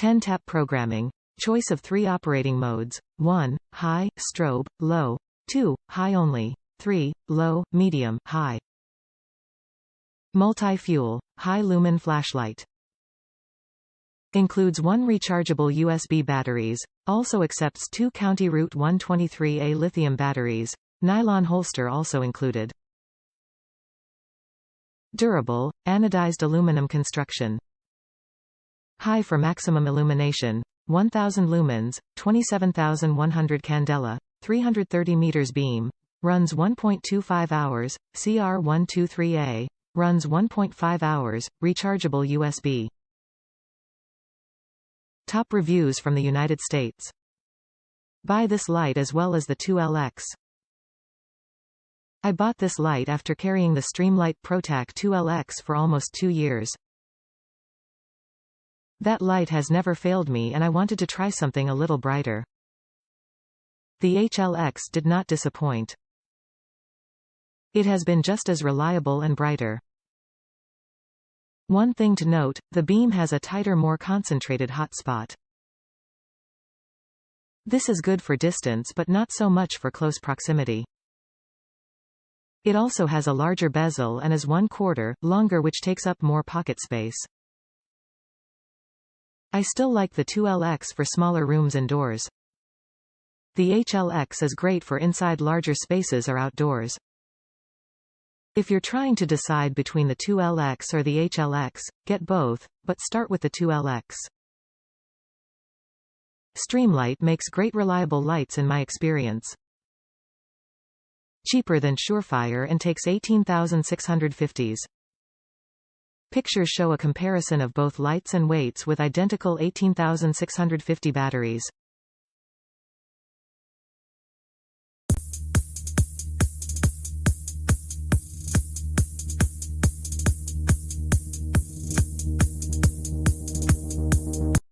10-tap programming. Choice of 3 operating modes. 1. High, strobe, low. 2. High only. 3. Low, medium, high. Multi-fuel, high lumen flashlight. Includes 1 rechargeable USB batteries, also accepts 2 County Route 123A lithium batteries, nylon holster also included. Durable, anodized aluminum construction. High for maximum illumination, 1000 lumens, 27,100 candela, 330 meters beam, runs 1.25 hours, CR123A, runs 1.5 hours, rechargeable USB. Top reviews from the United States. Buy this light as well as the 2LX. I bought this light after carrying the Streamlight ProTac 2LX for almost 2 years. That light has never failed me and I wanted to try something a little brighter. The HLX did not disappoint. It has been just as reliable and brighter. One thing to note, the beam has a tighter, more concentrated hotspot. This is good for distance but not so much for close proximity. It also has a larger bezel and is 1/4 longer, which takes up more pocket space. I still like the 2LX for smaller rooms indoors. The HLX is great for inside larger spaces or outdoors. If you're trying to decide between the 2LX or the HLX, get both, but start with the 2LX. Streamlight makes great reliable lights in my experience. Cheaper than surefire and takes 18,650s. Pictures show a comparison of both lights and weights with identical 18,650 batteries.